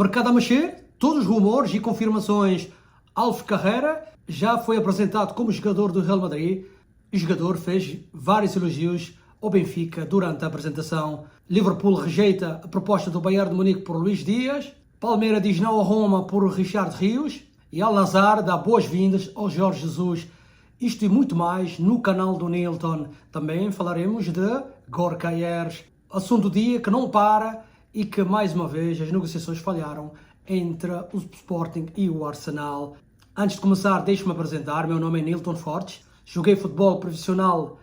Mercado a mexer, todos os rumores e confirmações. Alves Carreira já foi apresentado como jogador do Real Madrid. O jogador fez vários elogios ao Benfica durante a apresentação. Liverpool rejeita a proposta do Bayern de Munique por Luís Dias. Palmeiras diz não a Roma por Richard Rios. E Al-Nassr dá boas-vindas ao Jorge Jesus. Isto e muito mais no canal do Nilton. Também falaremos de Gorka Heres. Assunto do dia que não para e que, mais uma vez, as negociações falharam entre o Sporting e o Arsenal. Antes de começar, deixe-me apresentar. Meu nome é Nilton Fortes. Joguei futebol profissional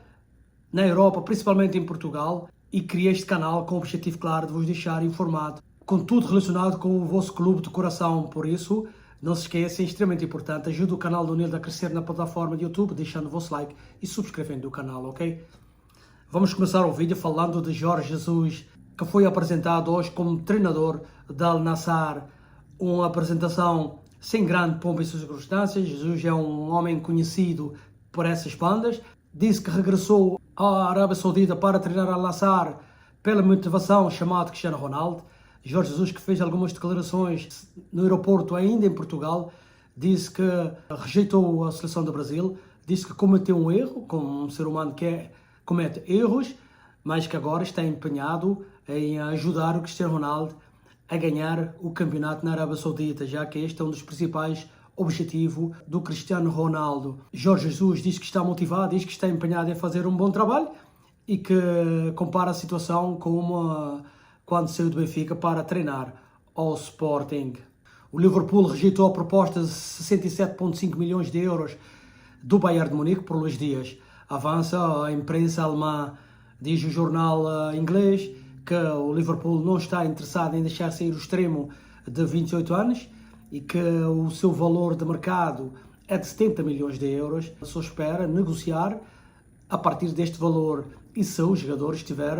na Europa, principalmente em Portugal, e criei este canal com o objetivo claro de vos deixar informado com tudo relacionado com o vosso clube de coração. Por isso, não se esqueçam, é extremamente importante, ajude o canal do Nilton a crescer na plataforma de YouTube, deixando o vosso like e subscrevendo o canal, ok? Vamos começar o vídeo falando de Jorge Jesus, que foi apresentado hoje como treinador da Al-Nassr. Uma apresentação sem grande pompa e circunstâncias. Jesus é um homem conhecido por essas bandas. Disse que regressou à Arábia Saudita para treinar Al-Nassr pela motivação chamada Cristiano Ronaldo. Jorge Jesus, que fez algumas declarações no aeroporto ainda em Portugal, disse que rejeitou a seleção do Brasil, disse que cometeu um erro, como um ser humano que comete erros, mas que agora está empenhado em ajudar o Cristiano Ronaldo a ganhar o campeonato na Arábia Saudita, já que este é um dos principais objetivos do Cristiano Ronaldo. Jorge Jesus diz que está motivado, diz que está empenhado em fazer um bom trabalho e que compara a situação com quando saiu do Benfica para treinar ao Sporting. O Liverpool rejeitou a proposta de 67,5 milhões de euros do Bayern de Munique por Luís Dias. Avança a imprensa alemã, diz o jornal inglês, que o Liverpool não está interessado em deixar sair o extremo de 28 anos e que o seu valor de mercado é de 70 milhões de euros. Só espera negociar a partir deste valor e se o jogador estiver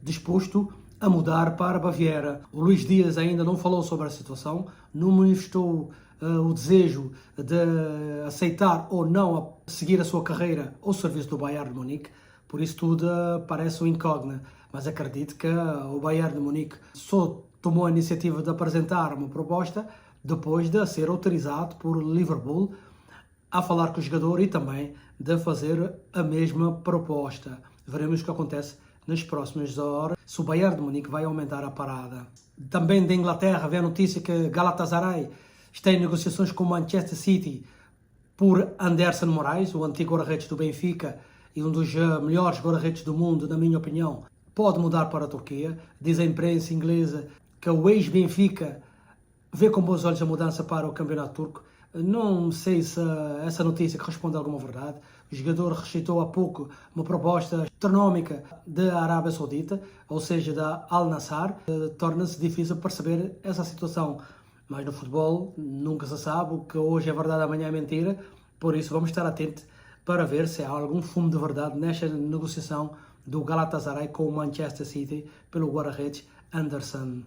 disposto a mudar para a Baviera. O Luís Dias ainda não falou sobre a situação, não manifestou o desejo de aceitar ou não seguir a sua carreira ao serviço do Bayern de Munique, por isso tudo parece um incógnito, mas acredito que o Bayern de Munique só tomou a iniciativa de apresentar uma proposta depois de ser autorizado por Liverpool a falar com o jogador e também de fazer a mesma proposta. Veremos o que acontece nas próximas horas, se o Bayern de Munique vai aumentar a parada. Também da Inglaterra vem a notícia que Galatasaray está em negociações com o Manchester City por Anderson Moraes, o antigo guarda-redes do Benfica e um dos melhores guarda-redes do mundo, na minha opinião. Pode mudar para a Turquia. Diz a imprensa inglesa que o ex-Benfica vê com bons olhos a mudança para o campeonato turco. Não sei se essa notícia corresponde a alguma verdade. O jogador rejeitou há pouco uma proposta astronómica da Arábia Saudita, ou seja, da Al-Nassr. Torna-se difícil perceber essa situação. Mas no futebol nunca se sabe, o que hoje é verdade, amanhã é mentira. Por isso vamos estar atentos para ver se há algum fumo de verdade nesta negociação do Galatasaray com o Manchester City pelo guarda-redes Anderson.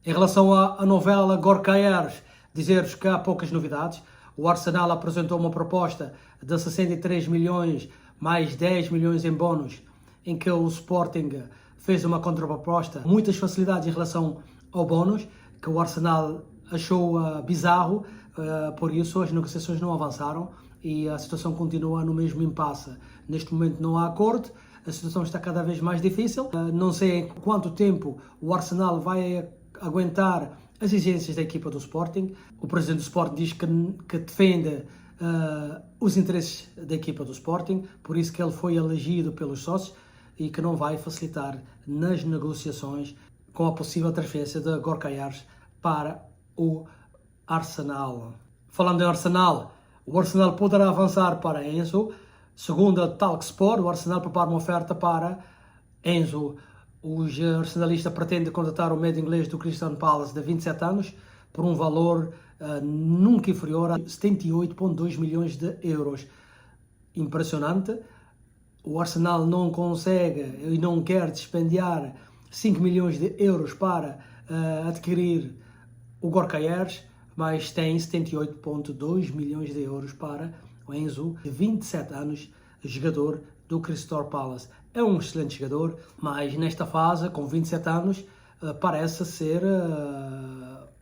Em relação à novela Gorka Heres, dizer-vos que há poucas novidades. O Arsenal apresentou uma proposta de 63 milhões mais 10 milhões em bónus, em que o Sporting fez uma contraproposta. Muitas facilidades em relação ao bónus, que o Arsenal achou bizarro, por isso as negociações não avançaram e a situação continua no mesmo impasse. Neste momento não há acordo, a situação está cada vez mais difícil. Não sei em quanto tempo o Arsenal vai aguentar as exigências da equipa do Sporting. O presidente do Sporting diz que defende os interesses da equipa do Sporting, por isso que ele foi elegido pelos sócios e que não vai facilitar nas negociações com a possível transferência de Gorka Heres para o Arsenal. Falando em Arsenal, o Arsenal poderá avançar para Enzo. Segundo a Talksport, o Arsenal prepara uma oferta para Enzo. Os arsenalistas pretendem contratar o médio inglês do Crystal Palace de 27 anos por um valor nunca inferior a 78,2 milhões de euros. Impressionante. O Arsenal não consegue e não quer dispendiar 5 milhões de euros para adquirir o Gorka Heres, mas tem 78,2 milhões de euros para o Enzo, de 27 anos, jogador do Crystal Palace. É um excelente jogador, mas nesta fase, com 27 anos, parece ser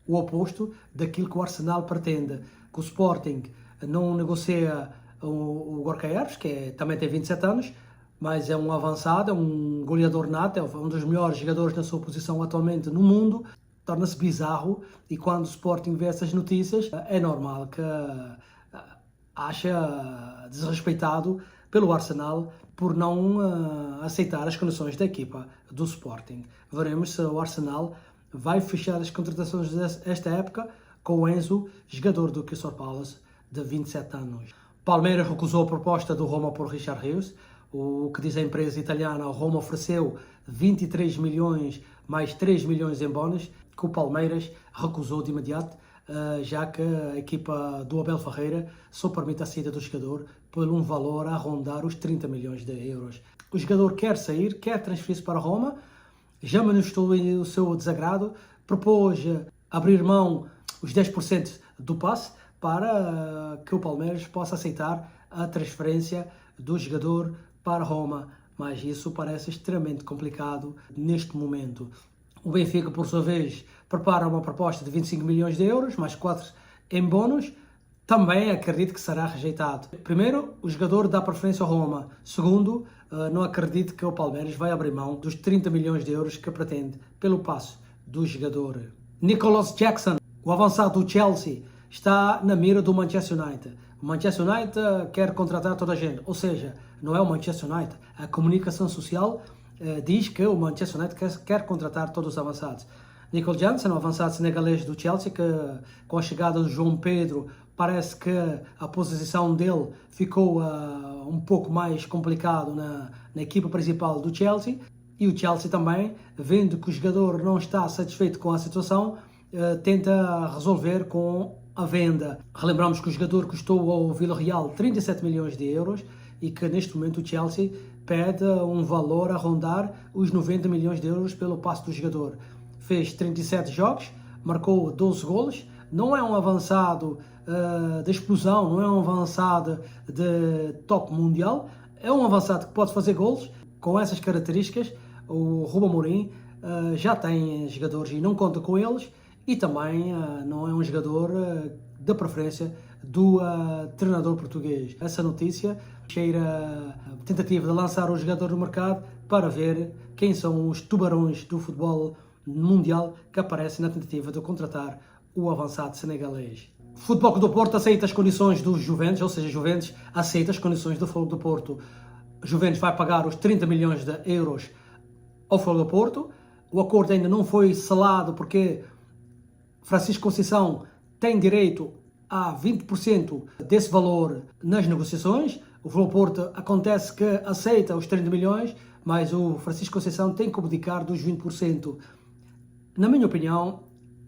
o oposto daquilo que o Arsenal pretende. Que o Sporting não negocia o Gorka Herbst, também tem 27 anos, mas é um avançado, é um goleador nato, é um dos melhores jogadores na sua posição atualmente no mundo. Torna-se bizarro, e quando o Sporting vê essas notícias, é normal que acha desrespeitado pelo Arsenal por não aceitar as condições da equipa do Sporting. Veremos se o Arsenal vai fechar as contratações desta época com o Enzo, jogador do Crystal Palace, de 27 anos. Palmeiras recusou a proposta do Roma por Richard Rios. O que diz a empresa italiana, o Roma ofereceu 23 milhões mais 3 milhões em bónus, que o Palmeiras recusou de imediato, já que a equipa do Abel Ferreira só permite a saída do jogador por um valor a rondar os 30 milhões de euros. O jogador quer sair, quer transferir-se para Roma, já manifestou o seu desagrado, propôs abrir mão os 10% do passe para que o Palmeiras possa aceitar a transferência do jogador para Roma, mas isso parece extremamente complicado neste momento. O Benfica, por sua vez, prepara uma proposta de 25 milhões de euros, mais 4 em bónus. Também acredito que será rejeitado. Primeiro, o jogador dá preferência ao Roma. Segundo, não acredito que o Palmeiras vai abrir mão dos 30 milhões de euros que pretende pelo passe do jogador. Nicholas Jackson, o avançado do Chelsea, está na mira do Manchester United. O Manchester United quer contratar toda a gente, ou seja, não é o Manchester United. A comunicação social diz que o Manchester United quer contratar todos os avançados. Nicholas Jackson, o avançado senegalês do Chelsea, que com a chegada do João Pedro parece que a posição dele ficou um pouco mais complicado na equipa principal do Chelsea, e o Chelsea também, vendo que o jogador não está satisfeito com a situação, tenta resolver com a venda. Relembramos que o jogador custou ao Villarreal 37 milhões de euros e que neste momento o Chelsea pede um valor a rondar os 90 milhões de euros pelo passe do jogador. Fez 37 jogos, marcou 12 golos, não é um avançado de explosão, não é um avançado de top mundial, é um avançado que pode fazer golos. Com essas características, o Ruben Amorim já tem jogadores e não conta com eles, e também não é um jogador da preferência do treinador português. Essa notícia cheira a tentativa de lançar o jogador no mercado para ver quem são os tubarões do futebol mundial que aparecem na tentativa de contratar o avançado senegalês. O Futebol Clube do Porto aceita as condições dos Juventus, ou seja, Juventus aceita as condições do Futebol do Porto. Juventus vai pagar os 30 milhões de euros ao Futebol do Porto. O acordo ainda não foi selado porque Francisco Conceição tem direito a 20% desse valor nas negociações. O Futebol do Porto acontece que aceita os 30 milhões, mas o Francisco Conceição tem que abdicar dos 20%. Na minha opinião,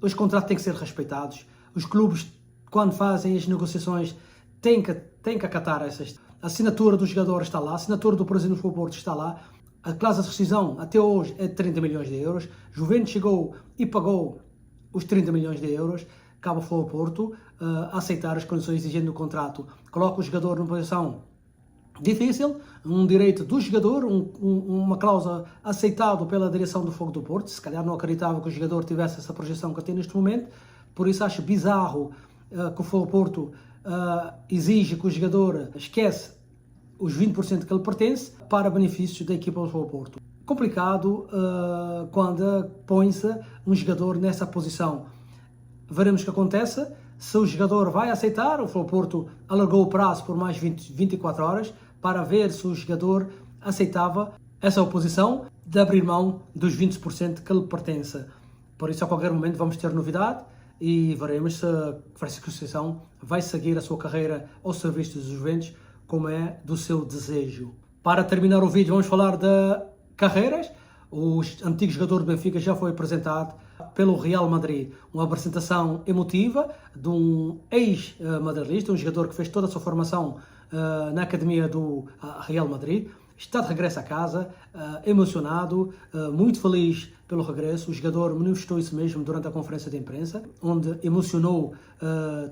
os contratos têm que ser respeitados. Os clubes, quando fazem as negociações, têm que acatar essas. A assinatura do jogador está lá, a assinatura do presidente do Futebol do Porto está lá. A cláusula de rescisão até hoje é de 30 milhões de euros. Juventus chegou e pagou os 30 milhões de euros. Cabe ao Futebol do Porto aceitar as condições exigentes do contrato. Coloca o jogador numa posição difícil, um direito do jogador, uma cláusula aceitável pela direção do Fogo do Porto. Se calhar não acreditava que o jogador tivesse essa projeção que tem neste momento, por isso acho bizarro que o Fogo do Porto exige que o jogador esquece os 20% que lhe pertence para benefício da equipa do Fogo do Porto. Complicado quando põe-se um jogador nessa posição. Veremos o que acontece. Se o jogador vai aceitar, o Futebol do Porto alargou o prazo por mais 24 horas para ver se o jogador aceitava essa oposição de abrir mão dos 20% que lhe pertence. Por isso, a qualquer momento vamos ter novidade e veremos se Francisco Conceição vai seguir a sua carreira ao serviço dos Juventus, como é do seu desejo. Para terminar o vídeo, vamos falar de carreiras. O antigo jogador do Benfica já foi apresentado pelo Real Madrid. Uma apresentação emotiva de um ex-madridista, um jogador que fez toda a sua formação na academia do Real Madrid. Está de regresso a casa, emocionado, muito feliz pelo regresso. O jogador manifestou isso mesmo durante a conferência de imprensa, onde emocionou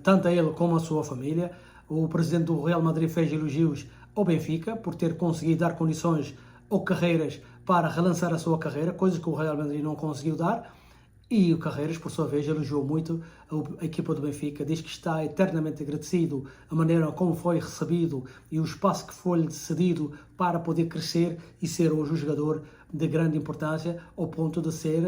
tanto a ele como a sua família. O presidente do Real Madrid fez elogios ao Benfica por ter conseguido dar condições ou carreiras para relançar a sua carreira, coisas que o Real Madrid não conseguiu dar. E o Carreiras, por sua vez, elogiou muito a equipa do Benfica, diz que está eternamente agradecido a maneira como foi recebido e o espaço que foi-lhe cedido para poder crescer e ser hoje um jogador de grande importância, ao ponto de ser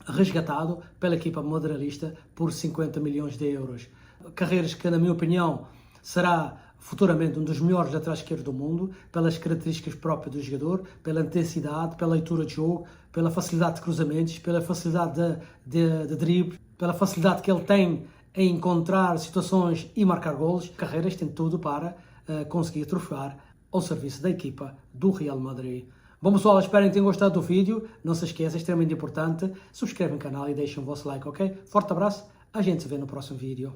resgatado pela equipa madeiralista por 50 milhões de euros. Carreiras que, na minha opinião, será futuramente um dos melhores laterais esquerdos do mundo, pelas características próprias do jogador, pela intensidade, pela leitura de jogo, pela facilidade de cruzamentos, pela facilidade de drible, pela facilidade que ele tem em encontrar situações e marcar golos. Carreiras tem tudo para conseguir trofear ao serviço da equipa do Real Madrid. Bom pessoal, espero que tenham gostado do vídeo. Não se esqueça, é extremamente importante, subscrevam o canal e deixem o vosso like, ok? Forte abraço, a gente se vê no próximo vídeo.